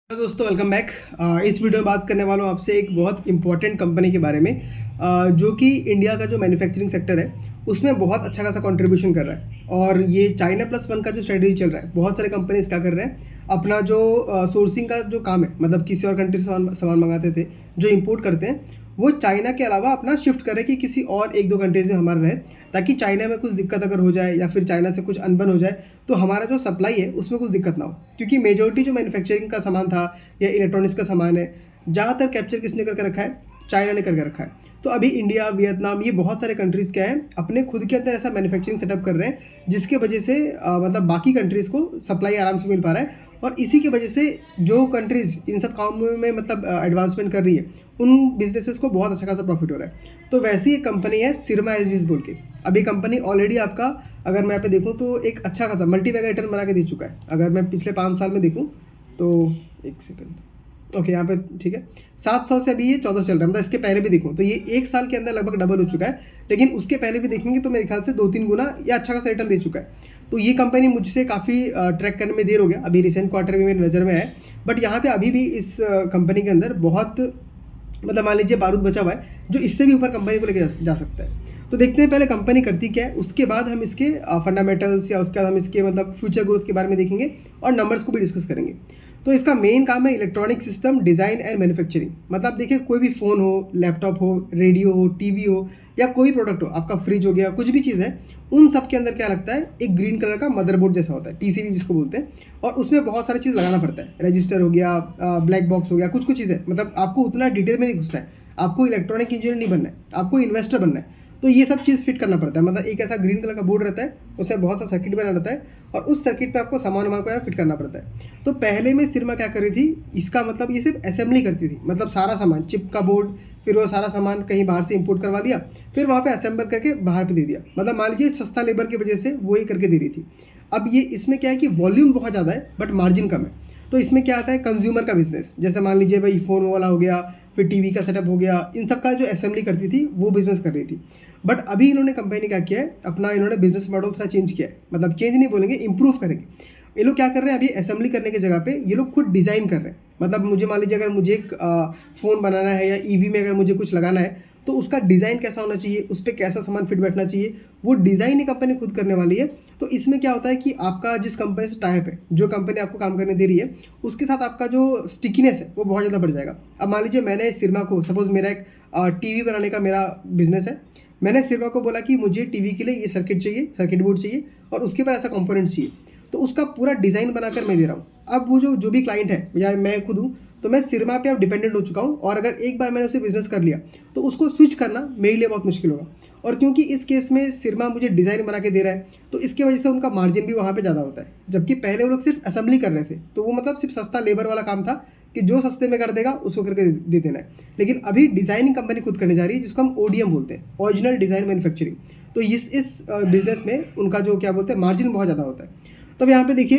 Hello दोस्तों, welcome back. इस video में बात करने वाला हूँ आपसे एक बहुत इंपॉर्टेंट कंपनी के बारे में, जो कि इंडिया का जो मैन्युफैक्चरिंग सेक्टर है उसमें बहुत अच्छा खासा कंट्रीब्यूशन कर रहा है। और ये चाइना प्लस वन का जो स्ट्रेटजी चल रहा है, बहुत सारे कंपनीज क्या कर रहे हैं, अपना जो सोर्सिंग का जो काम है, मतलब किसी और कंट्री से सामान मंगाते थे, जो इंपोर्ट करते हैं, वो चाइना के अलावा अपना शिफ्ट करे कि किसी और एक दो कंट्रीज में हमारा रहे, ताकि चाइना में कुछ दिक्कत अगर हो जाए या फिर चाइना से कुछ अनबन हो जाए तो हमारा जो सप्लाई है उसमें कुछ दिक्कत ना हो। क्योंकि मेजोरिटी जो मैन्युफैक्चरिंग का सामान था या इलेक्ट्रॉनिक्स का सामान है, ज़्यादातर कैप्चर किसने करके रखा है? चाइना ने करके रखा है। तो अभी इंडिया, वियतनाम, ये बहुत सारे कंट्रीज़ क्या है, अपने खुद के अंदर ऐसा मैन्युफैक्चरिंग सेटअप कर रहे हैं जिसके वजह से मतलब बाकी कंट्रीज़ को सप्लाई आराम से मिल पा रहा है। और इसी की वजह से जो कंट्रीज़ इन सब कामों में मतलब एडवांसमेंट कर रही है, उन बिजनेसेस को बहुत अच्छा खासा प्रॉफिट हो रहा है। तो वैसी एक कंपनी है सिरमा एसजीस बोल के। अभी कंपनी ऑलरेडी आपका, अगर मैं यहाँ पे देखूँ तो एक अच्छा खासा मल्टी मेगा रिटर्न बना के दे चुका है। अगर मैं पिछले 5 साल में देखूँ तो एक सेकंड, ओके, यहाँ पे ठीक है, 700 से अभी ये 1400 चल रहा है। मतलब इसके पहले भी देखूँ तो ये एक साल के अंदर लगभग डबल हो चुका है। लेकिन उसके पहले भी देखेंगे तो मेरे ख्याल से 2-3 गुना या अच्छा खासा रिटर्न दे चुका है। तो ये कंपनी मुझसे काफ़ी ट्रैक करने में देर हो गया, अभी रिसेंट क्वार्टर में मेरी नज़र में है। बट यहाँ पे अभी भी इस कंपनी के अंदर बहुत, मतलब मान लीजिए बारूद बचा हुआ है जो इससे भी ऊपर कंपनी को लेकर जा सकता है। तो देखते हैं पहले कंपनी करती क्या है, उसके बाद हम इसके फंडामेंटल्स या उसके बाद हम इसके मतलब फ्यूचर ग्रोथ के बारे में देखेंगे और नंबर्स को भी डिस्कस करेंगे। तो इसका मेन काम है electronic system design and manufacturing. मतलब देखिए, कोई भी फ़ोन हो, लैपटॉप हो, रेडियो हो, टीवी हो, या कोई प्रोडक्ट हो, आपका फ्रिज हो गया, कुछ भी चीज़ है, उन सब के अंदर क्या लगता है, एक ग्रीन कलर का मदरबोर्ड जैसा होता है, पीसीबी जिसको बोलते हैं। और उसमें बहुत सारी चीज़ लगाना पड़ता है, रजिस्टर हो गया, ब्लैक बॉक्स हो गया, कुछ कुछ चीज़ें। मतलब आपको उतना डिटेल में नहीं घुसना है, आपको इलेक्ट्रॉनिक इंजीनियर नहीं बनना है, आपको इन्वेस्टर बनना है। तो ये सब चीज़ फिट करना पड़ता है। मतलब एक ऐसा ग्रीन कलर का बोर्ड रहता है, उसमें बहुत सा सर्किट बना रहता है और उस सर्किट पे आपको सामान वामान को यहाँ फिट करना पड़ता है। तो पहले में सिरमा क्या कर रही थी, इसका मतलब ये सिर्फ असेंबली करती थी। मतलब सारा सामान, चिप का बोर्ड, फिर वो सारा सामान कहीं बाहर से इंपोर्ट करवा लिया, फिर वहाँ पे असेंबल करके बाहर पे दे दिया। मतलब मान लीजिए सस्ता लेबर की वजह से वो ही करके दे रही थी। अब ये इसमें क्या है कि वॉल्यूम बहुत ज़्यादा है बट मार्जिन कम है। तो इसमें क्या आता है, कंज्यूमर का बिजनेस, जैसे मान लीजिए भाई फ़ोन वाला हो गया, फिर टीवी का सेटअप हो गया, इन सब का जो असेंबली करती थी वो बिजनेस कर रही थी। बट अभी इन्होंने कंपनी ने क्या किया है, अपना इन्होंने बिजनेस मॉडल थोड़ा चेंज किया है। मतलब चेंज नहीं बोलेंगे, इंप्रूव करेंगे। ये लोग क्या कर रहे हैं, अभी असेंबली करने की जगह पे ये लोग खुद डिज़ाइन कर रहे हैं। मतलब मुझे मान लीजिए अगर मुझे एक फ़ोन बनाना है या ईवी में अगर मुझे कुछ लगाना है, तो उसका डिज़ाइन कैसा होना चाहिए, उस पर कैसा सामान फिट बैठना चाहिए, वो डिज़ाइन ही कंपनी खुद करने वाली है। तो इसमें क्या होता है कि आपका जिस कंपनी से टाइप है, जो कंपनी आपको काम करने दे रही है, उसके साथ आपका जो स्टिकीनेस है वो बहुत ज़्यादा बढ़ जाएगा। अब मान लीजिए मैंने सिरमा को, सपोज़ मेरा एक टीवी बनाने का मेरा बिजनेस है, मैंने सिरमा को बोला कि मुझे टीवी के लिए ये सर्किट चाहिए, सर्किट बोर्ड चाहिए और उसके बाद ऐसा कंपोनेंट चाहिए। तो उसका पूरा डिज़ाइन बनाकर मैं दे रहा हूँ। अब वो जो जो भी क्लाइंट है या मैं खुद हूँ, तो मैं सिरमा पे अब डिपेंडेंट हो चुका हूँ। और अगर एक बार मैंने उसे बिजनेस कर लिया तो उसको स्विच करना मेरे लिए बहुत मुश्किल होगा। और क्योंकि इस केस में सिरमा मुझे डिज़ाइन बना के दे रहा है, तो इसकी वजह से उनका मार्जिन भी वहाँ पे ज़्यादा होता है। जबकि पहले वो लोग सिर्फ असेंबली कर रहे थे, तो वो मतलब सिर्फ सस्ता लेबर वाला काम था कि जो सस्ते में कर देगा उसको करके दे देना है। लेकिन अभी डिज़ाइनिंग कंपनी खुद करने जा रही है, जिसको हम ओडीएम बोलते हैं, ओरिजिनल डिज़ाइन मैन्युफैक्चरिंग। तो इस बिज़नेस में उनका जो क्या बोलते हैं, मार्जिन बहुत ज़्यादा होता है। तब यहाँ पे देखिए,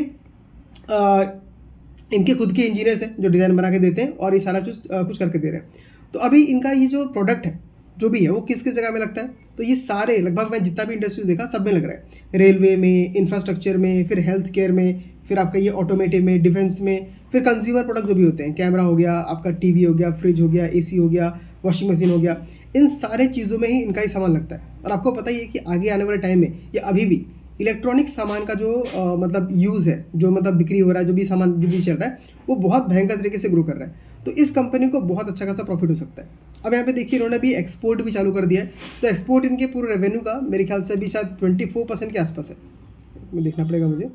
इनके खुद के इंजीनियर्स हैं जो डिज़ाइन बना के देते हैं और ये सारा कुछ करके दे रहे हैं। तो अभी इनका ये जो प्रोडक्ट है, जो भी है, वो किस किस जगह में लगता है, तो ये सारे लगभग मैं जितना भी इंडस्ट्रीज देखा सब में लग रहा है। रेलवे में, इंफ्रास्ट्रक्चर में, फिर हेल्थ केयर में, फिर आपका ये ऑटोमेटिव में, डिफेंस में, फिर कंज्यूमर प्रोडक्ट जो भी होते हैं, कैमरा हो गया, आपका टीवी हो गया, फ्रिज हो गया, एसी हो गया, वॉशिंग मशीन हो गया, इन सारे चीज़ों में ही इनका ही सामान लगता है। और आपको पता ही है कि आगे आने वाले टाइम में या अभी भी इलेक्ट्रॉनिक सामान का जो मतलब यूज़ है, जो मतलब बिक्री हो रहा है, जो भी सामान जो भी चल रहा है, वो बहुत भयंकर तरीके से ग्रो कर रहा है। तो इस कंपनी को बहुत अच्छा खासा प्रॉफिट हो सकता है। अब यहाँ पे देखिए, इन्होंने भी एक्सपोर्ट भी चालू कर दिया है। तो एक्सपोर्ट इनके पूरे रेवेन्यू का मेरे ख्याल से अभी शायद 24% के आसपास है। देखना पड़ेगा मुझे,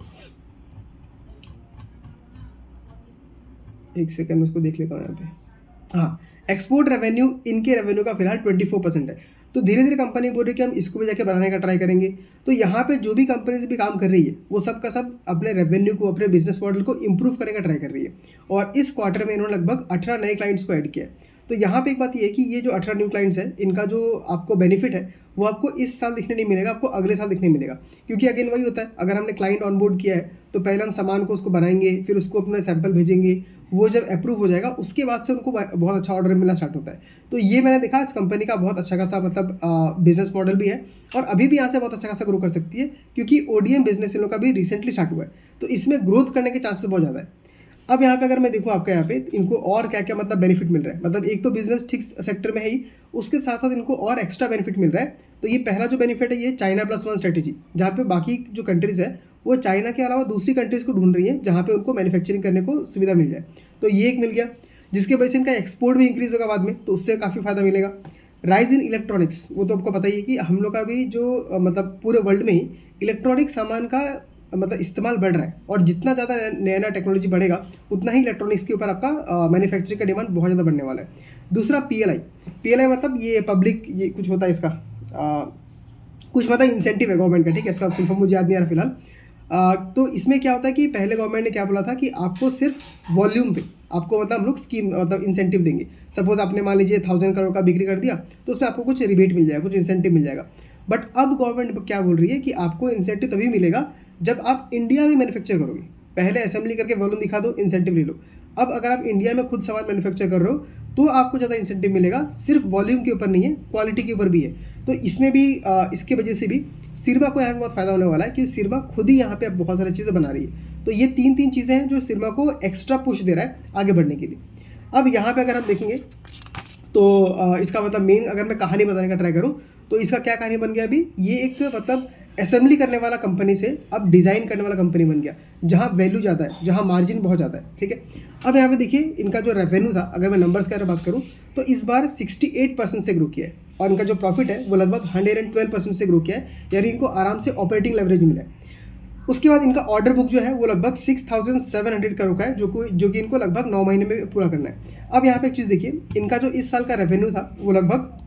एक सेकंड में उसको देख लेता हूँ यहाँ पे। हाँ, एक्सपोर्ट रेवेन्यू इनके रेवेन्यू का फिलहाल 24% है। तो धीरे धीरे कंपनी बोल रही है कि हम इसको भी जाके बढ़ाने का ट्राई करेंगे। तो यहाँ पे जो भी कंपनी भी काम कर रही है, वो सब का सब अपने रेवेन्यू को, अपने बिजनेस मॉडल को इंप्रूव करने का ट्राई कर रही है। और इस क्वार्टर में इन्होंने लगभग 18 नए क्लाइंट्स को ऐड किया है। तो यहाँ पे एक बात ये है कि ये जो 18 न्यू क्लाइंट्स हैं, इनका जो आपको बेनिफिट है वो आपको इस साल दिखने नहीं मिलेगा, आपको अगले साल दिखने मिलेगा। क्योंकि अगेन वही होता है, अगर हमने क्लाइंट ऑनबोर्ड किया है तो पहले हम सामान को उसको बनाएंगे, फिर उसको अपने सैंपल भेजेंगे, वो जब अप्रूव हो जाएगा उसके बाद से उनको बहुत अच्छा ऑर्डर मिलना स्टार्ट होता है। तो ये मैंने देखा इस कंपनी का बहुत अच्छा खासा मतलब बिजनेस मॉडल भी है और अभी भी यहाँ से बहुत अच्छा खासा ग्रो कर सकती है, क्योंकि ओडीएम बिजनेस इन लोग का भी रिसेंटली स्टार्ट हुआ है। तो इसमें ग्रोथ करने के चांसेस बहुत ज़्यादा है। अब यहाँ पे अगर मैं देखूँ आपका यहाँ पे इनको और क्या क्या मतलब बेनिफिट मिल रहा है, मतलब एक तो बिजनेस ठीक सेक्टर में है ही, उसके साथ साथ इनको और एक्स्ट्रा बेनिफिट मिल रहा है। तो ये पहला जो बेनिफिट है ये चाइना प्लस वन स्ट्रेटेजी, जहाँ पे बाकी जो कंट्रीज़ है वो चाइना के अलावा दूसरी कंट्रीज़ को ढूंढ रही है जहाँ पे उनको मैन्युफैक्चरिंग करने को सुविधा मिल जाए। तो ये एक मिल गया, जिसके वजह से इनका एक्सपोर्ट भी इंक्रीज़ होगा बाद में, तो उससे काफ़ी फ़ायदा मिलेगा। राइज इन इलेक्ट्रॉनिक्स, वो तो आपको पता ही है कि हम लोग का भी जो मतलब पूरे वर्ल्ड में ही इलेक्ट्रॉनिक सामान का मतलब इस्तेमाल बढ़ रहा है, और जितना ज़्यादा नया नया टेक्नोलॉजी बढ़ेगा उतना ही इलेक्ट्रॉनिक्स के ऊपर आपका मैन्युफैक्चरिंग का डिमांड बहुत ज़्यादा बढ़ने वाला है। दूसरा पीएलआई मतलब ये पब्लिक, ये कुछ होता है इसका कुछ मतलब इंसेंटिव है गवर्नमेंट का, ठीक है, इसका फुल फॉर्म मुझे याद नहीं आ रहा फिलहाल। तो इसमें क्या होता है कि पहले गवर्नमेंट ने क्या बोला था कि आपको सिर्फ वॉल्यूम पे आपको मतलब हम लोग स्कीम मतलब इंसेंटिव देंगे। सपोज आपने मान लीजिए 1000 करोड़ का बिक्री कर दिया तो उसमें आपको कुछ रिबेट मिल जाएगा, कुछ इंसेंटिव मिल जाएगा। बट अब गवर्नमेंट क्या बोल रही है कि आपको इंसेंटिव तभी मिलेगा जब आप इंडिया में मैन्युफैक्चर करोगे। पहले असेंबली करके वॉल्यूम दिखा दो, इंसेंटिव ले लो। अब अगर आप इंडिया में खुद सामान मैन्युफैक्चर कर रहे हो तो आपको ज़्यादा इंसेंटिव मिलेगा, सिर्फ वॉल्यूम के ऊपर नहीं है, क्वालिटी के ऊपर भी है। तो इसमें भी इसके वजह से भी सिरमा को यहाँ पे बहुत फ़ायदा होने वाला है कि सिरमा खुद ही यहाँ पे अब बहुत सारी चीज़ें बना रही है। तो ये तीन चीज़ें हैं जो सिरमा को एक्स्ट्रा पुश दे रहा है आगे बढ़ने के लिए। अब यहाँ पे अगर हम देखेंगे तो इसका मतलब मेन अगर मैं कहानी बताने का ट्राई करूँ तो इसका क्या कहानी बन गया अभी, ये एक मतलब असेंबली करने वाला कंपनी से अब डिज़ाइन करने वाला कंपनी बन गया, जहाँ वैल्यू ज़्यादा है, जहाँ मार्जिन बहुत ज़्यादा है, ठीक है। अब यहाँ पे देखिए इनका जो रेवेन्यू था, अगर मैं नंबर्स की बात करूँ तो इस बार 68% से ग्रो किया है, और इनका जो प्रॉफिट है वो लगभग 112% से ग्रो किया है, यानी इनको आराम से ऑपरेटिंग लेवरेज मिला है। उसके बाद इनका ऑर्डर बुक जो है वो लगभग 6700 करोड़ का है, जो कि इनको लगभग 9 महीने में पूरा करना है। अब यहाँ पे एक चीज़ देखिए, इनका जो इस साल का रेवेन्यू था वो लगभग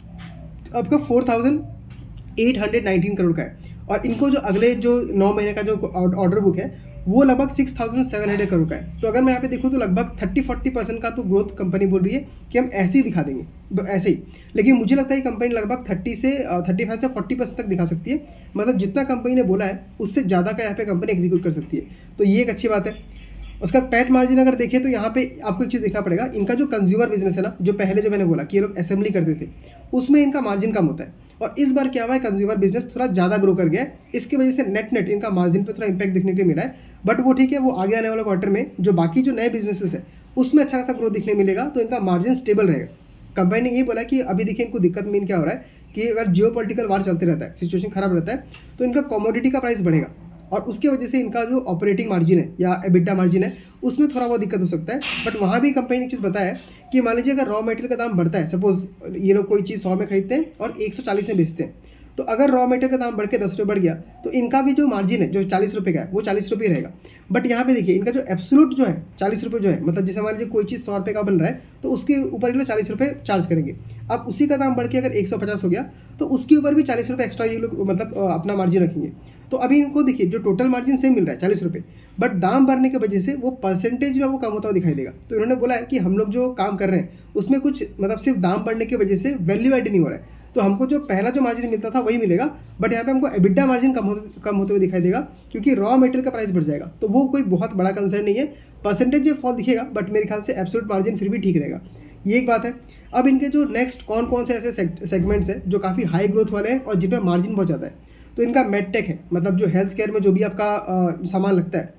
आपका 4819 करोड़ का है, और इनको जो अगले जो 9 महीने का जो ऑर्डर बुक है वो लगभग 6700 करोड़ का है। तो अगर मैं यहाँ पे देखूँ तो लगभग 30-40% का तो ग्रोथ कंपनी बोल रही है कि हम ऐसे ही दिखा देंगे, तो ऐसे ही। लेकिन मुझे लगता है कि कंपनी लगभग 35 से 40% तक दिखा सकती है, मतलब जितना कंपनी ने बोला है उससे ज़्यादा का यहाँ पे कंपनी एग्जीक्यूट कर सकती है। तो ये एक अच्छी बात है। उसका पैट मार्जिन अगर देखें तो यहाँ पे आपको एक चीज़ देखना पड़ेगा, इनका जो कंज्यूमर बिजनेस है ना, जो पहले जो मैंने बोला कि ये लोग असेंबली करते थे, उसमें इनका मार्जिन कम होता है, और इस बार क्या हुआ है कंज्यूमर बिजनेस थोड़ा ज़्यादा ग्रो कर गया है, इसकी वजह से नेट इनका मार्जिन पे थोड़ा इंपैक्ट देखने के लिए मिला है। बट वो ठीक है, वो आगे आने वाले क्वार्टर में जो बाकी जो नए बिजनेसेस है उसमें अच्छा खासा ग्रोथ दिखने मिलेगा, तो इनका मार्जिन स्टेबल रहेगा। कंपनी ने ये बोला कि अभी देखिए इनको दिक्कत मेन क्या हो रहा है कि अगर जियो पॉलिटिकल वार चलते रहता है, सिचुएशन खराब रहता है, तो इनका कमोडिटी का प्राइस बढ़ेगा, और उसके वजह से इनका जो ऑपरेटिंग मार्जिन है या एबिटा मार्जिन है उसमें थोड़ा बहुत दिक्कत हो सकता है। बट वहाँ भी कंपनी ने एक चीज़ बताया है कि मान लीजिए अगर रॉ मटेरियल का दाम बढ़ता है, सपोज ये लोग कोई चीज़ 100 में खरीदते हैं और 140 में बेचते हैं, तो अगर रॉ मटेरियल का दाम बढ़ के 10 रुपये बढ़ गया तो इनका भी जो मार्जिन है जो 40 रुपये का है वो 40 रुपये रहेगा। बट यहाँ पे देखिए इनका जो एब्सोल्यूट जो है 40 रुपये जो है, मतलब जैसे मान लीजिए कोई चीज़ 100 रुपये का बन रहा है तो उसके ऊपर ये लोग 40 रुपये चार्ज करेंगे। अब उसी का दाम बढ़ के अगर 150 हो गया तो उसके ऊपर भी 40 रुपये एक्स्ट्रा ये लोग मतलब अपना मार्जिन रखेंगे। तो अभी इनको देखिए जो टोटल मार्जिन सेम मिल रहा है 40 रुपये, बट दाम बढ़ने की वजह से वो परसेंटेज में वो कम होता हुआ दिखाई देगा। तो इन्होंने बोला है कि हम लोग जो काम कर रहे हैं उसमें कुछ मतलब सिर्फ दाम बढ़ने की वजह से वैल्यू एड नहीं हो रहा है, तो हमको जो पहला जो मार्जिन मिलता था वही मिलेगा, बट यहाँ पे हमको एबिटा मार्जिन कम होते हुए दिखाई देगा क्योंकि रॉ मटेरियल का प्राइस बढ़ जाएगा। तो वो कोई बहुत बड़ा कंसर्न नहीं है, परसेंटेज में फॉल दिखेगा बट मेरे ख्याल से एब्सोल्यूट मार्जिन फिर भी ठीक रहेगा। ये एक बात है। अब इनके जो नेक्स्ट कौन कौन से ऐसे सेगमेंट्स हैं जो काफ़ी हाई ग्रोथ वाले हैं और जिनमें मार्जिन बहुत ज़्यादा है, तो इनका मेडटेक है, मतलब जो हेल्थ केयर में जो भी आपका सामान लगता है,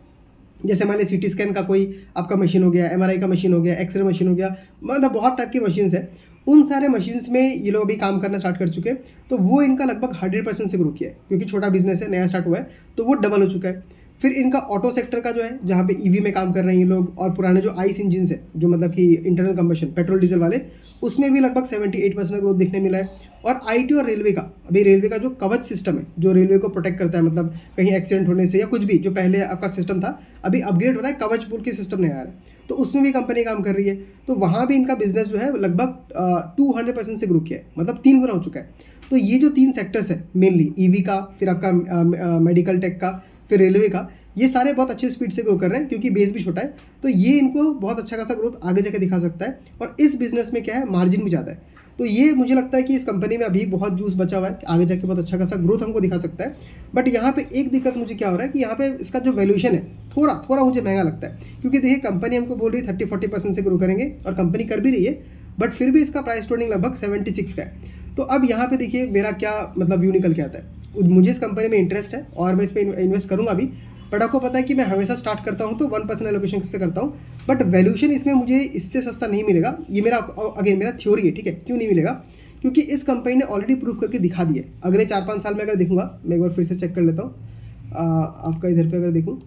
जैसे मान लीजिए सिटी स्कैन का कोई आपका मशीन हो गया, एमआरआई का मशीन हो गया, एक्सरे मशीन हो गया, मतलब बहुत टाइप की मशीन्स है, उन सारे मशीन्स में ये लोग अभी काम करना स्टार्ट कर चुके हैं। तो वो इनका लगभग 100% से ग्रो किया है क्योंकि छोटा बिजनेस है, नया स्टार्ट हुआ है, तो वो डबल हो चुका है। फिर इनका ऑटो सेक्टर का जो है जहाँ पे ईवी में काम कर रहे हैं ये लोग, और पुराने जो आइस इंजिन है जो मतलब कि इंटरनल कंबशन पेट्रोल डीजल वाले, उसमें भी लगभग 78% ग्रोथ दिखने मिला है। और आईटी और रेलवे का, अभी रेलवे का जो कवच सिस्टम है जो रेलवे को प्रोटेक्ट करता है, मतलब कहीं एक्सीडेंट होने से या कुछ भी, जो पहले आपका सिस्टम था अभी अपग्रेड हो रहा है, कवच पूल के सिस्टम नहीं आ रहा है, तो उसमें भी कंपनी काम कर रही है। तो वहाँ भी इनका बिजनेस जो है लगभग 200% से ग्रो किया है, मतलब 3 गुना हो चुका है। तो ये जो 3 सेक्टर्स है मेनली, ईवी का, फिर आपका मेडिकल टेक का, फिर रेलवे का, ये सारे बहुत अच्छे स्पीड से ग्रो कर रहे हैं क्योंकि बेस भी छोटा है, तो ये इनको बहुत अच्छा खासा ग्रोथ आगे जाके दिखा सकता है। और इस बिजनेस में क्या है, मार्जिन भी ज़्यादा है, तो ये मुझे लगता है कि इस कंपनी में अभी बहुत जूस बचा हुआ है, आगे जाके बहुत अच्छा खासा ग्रोथ हमको दिखा सकता है। बट यहाँ पे एक दिक्कत मुझे क्या हो रहा है कि यहाँ पे इसका जो वैल्यूएशन है थोड़ा मुझे महंगा लगता है, क्योंकि देखिए कंपनी हमको बोल रही है 30-40% से ग्रो करेंगे और कंपनी कर भी रही है, बट फिर भी इसका प्राइस टोनिंग लगभग 76 का है। तो अब यहाँ पे देखिए मेरा क्या मतलब व्यू निकल के आता है, मुझे इस कंपनी में इंटरेस्ट है और मैं इस पर इन्वेस्ट करूँगा भी, बट आपको पता है कि मैं हमेशा स्टार्ट करता हूँ तो 1% एलोकेशन से करता हूँ, बट वैल्यूएशन इसमें मुझे इससे सस्ता नहीं मिलेगा। ये मेरा अगेन मेरा थ्योरी है, ठीक है। क्यों नहीं मिलेगा? क्योंकि इस कंपनी ने ऑलरेडी प्रूव करके दिखा दिया है। अगले 4-5 साल में अगर देखूंगा, मैं एक बार फिर से चेक कर लेता हूँ आपका इधर पे अगर देखूँ,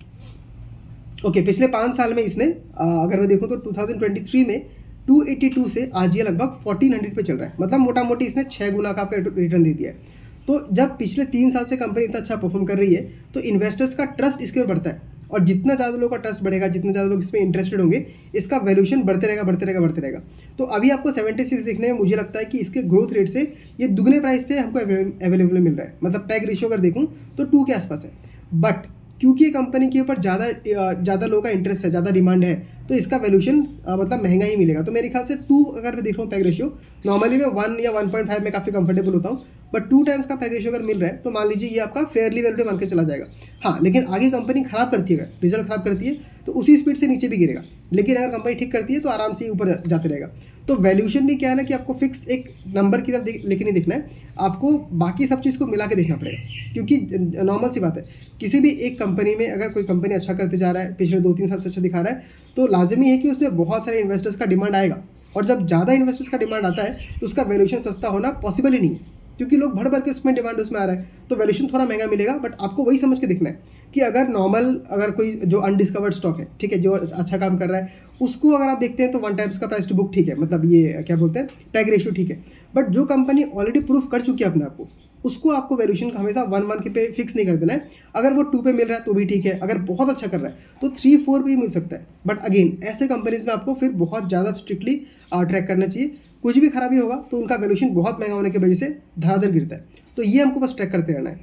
ओके पिछले 5 साल में इसने अगर मैं देखूँ तो 2023 में 282 से आज ये लगभग 1400 पे चल रहा है। मतलब मोटा मोटी इसने 6 गुना का आपका रिटर्न दे दिया है। तो जब पिछले 3 साल से कंपनी इतना अच्छा परफॉर्म कर रही है तो इन्वेस्टर्स का ट्रस्ट इसके ऊपर बढ़ता है, और जितना ज़्यादा लोगों का ट्रस्ट बढ़ेगा, जितने ज़्यादा लोग इसमें इंटरेस्टेड होंगे, इसका वैल्यूएशन बढ़ते रहेगा बढ़ते रहेगा बढ़ते रहेगा। तो अभी आपको 76 देखने में मुझे लगता है कि इसके ग्रोथ रेट से ये दुगने प्राइस पे हमको अवेलेबल मिल रहा है। मतलब पैग रेशियो अगर देखूँ तो 2 के आसपास है, बट क्योंकि ये कंपनी के ऊपर ज़्यादा लोगों का इंटरेस्ट है, ज़्यादा डिमांड है, तो इसका वैल्यूएशन मतलब महंगा ही मिलेगा। तो मेरे ख्याल से 2 अगर मैं देख रहा हूँ पैग रेशियो, नॉर्मली मैं 1 या 1.5 में काफ़ी कंफर्टेबल होता हूँ, बट 2 टाइम्स का पैग रेशियो अगर मिल रहा है तो मान लीजिए ये आपका फेयरली वैल्यूड मान के चला जाएगा। हाँ, लेकिन आगे कंपनी खराब करती है, अगर रिजल्ट खराब करती है तो उसी स्पीड से नीचे भी गिरेगा, लेकिन अगर कंपनी ठीक करती है तो आराम से ऊपर जाते रहेगा। तो वैल्यूएशन भी क्या है ना कि आपको फिक्स एक नंबर की तरफ लेके नहीं देखना है, आपको बाकी सब चीज़ को मिला के देखना पड़ेगा। क्योंकि नॉर्मल सी बात है, किसी भी एक कंपनी में अगर कोई कंपनी अच्छा करते जा रहा है, पिछले 2-3 साल से अच्छा दिखा रहा है, तो लाजमी है कि उसमें बहुत सारे इन्वेस्टर्स का डिमांड आएगा, और जब ज़्यादा इन्वेस्टर्स का डिमांड आता है तो उसका वैल्यूएशन सस्ता होना पॉसिबल ही नहीं है, क्योंकि लोग भर भर के उसमें डिमांड उसमें आ रहा है, तो वैल्यूएशन थोड़ा महंगा मिलेगा। बट आपको वही समझ के देखना है कि अगर कोई जो अनडिस्कवर्ड स्टॉक है, ठीक है, जो अच्छा काम कर रहा है, उसको अगर आप देखते हैं तो 1 टाइम्स का प्राइस टू बुक ठीक है, मतलब ये क्या बोलते हैं पैग रेशियो ठीक है। बट जो कंपनी ऑलरेडी प्रूफ कर चुकी है अपने आप को, उसको आपको वैल्यूएशन का हमेशा 1 के पे फिक्स नहीं कर देना है। अगर वो 2 पे मिल रहा है तो भी ठीक है, अगर बहुत अच्छा कर रहा है तो 3-4 पे भी मिल सकता है। बट अगेन ऐसे कंपनीज में आपको फिर बहुत ज़्यादा स्ट्रिक्टली ट्रैक करना चाहिए। कुछ भी खराबी होगा तो उनका वैल्यूएशन बहुत महंगा होने की वजह से धड़ाधड़ गिरता है, तो ये हमको बस ट्रैक करते रहना है।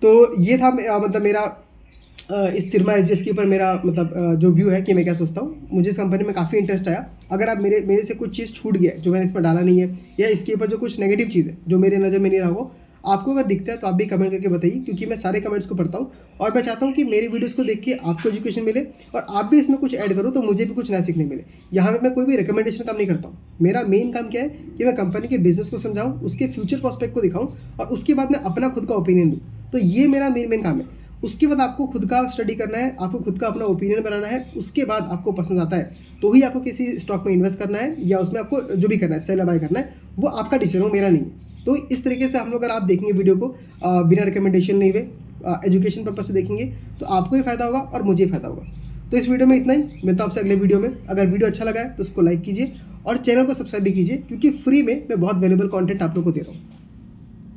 तो ये था मतलब मेरा इस सिरमा एसजीएस के ऊपर मेरा मतलब जो व्यू है कि मैं क्या सोचता हूँ। मुझे इस कंपनी में काफ़ी इंटरेस्ट आया। अगर आप मेरे से कुछ चीज़ छूट गया जो मैंने इस पर डाला नहीं है, या इसके ऊपर जो कुछ नेगेटिव चीज़ है जो मेरे नज़र में नहीं रहा हो, आपको अगर दिखता है तो आप भी कमेंट करके बताइए, क्योंकि मैं सारे कमेंट्स को पढ़ता हूँ और मैं चाहता हूँ कि मेरी वीडियोस को देख के आपको एजुकेशन मिले और आप भी इसमें कुछ ऐड करो तो मुझे भी कुछ नया सीखने मिले। यहाँ पे मैं कोई भी रिकमेंडेशन काम नहीं करता हूँ। मेरा मेन काम क्या है कि मैं कंपनी के बिजनेस को समझाऊँ, उसके फ्यूचर प्रोस्पेक्ट को दिखाऊँ और उसके बाद मैं अपना खुद का ओपिनियन दूँ। तो ये मेरा मेन काम है। उसके बाद आपको खुद का स्टडी करना है, आपको खुद का अपना ओपिनियन बनाना है। उसके बाद आपको पसंद आता है तो ही आपको किसी स्टॉक में इन्वेस्ट करना है, या उसमें आपको जो भी करना है सेल या बाय करना है, वो आपका डिसीजन हो, मेरा नहीं है। तो इस तरीके से हम लोग अगर आप देखेंगे वीडियो को बिना रिकमेंडेशन नहीं हुए एजुकेशन पर्पज से देखेंगे तो आपको ही फायदा होगा और मुझे ही फायदा होगा। तो इस वीडियो में इतना ही, मिलता हूं आपसे अगले वीडियो में। अगर वीडियो अच्छा लगा है तो उसको लाइक कीजिए और चैनल को सब्सक्राइब भी कीजिए, क्योंकि फ्री में मैं बहुत वैल्यूबल कंटेंट आप लोग को दे रहा हूँ।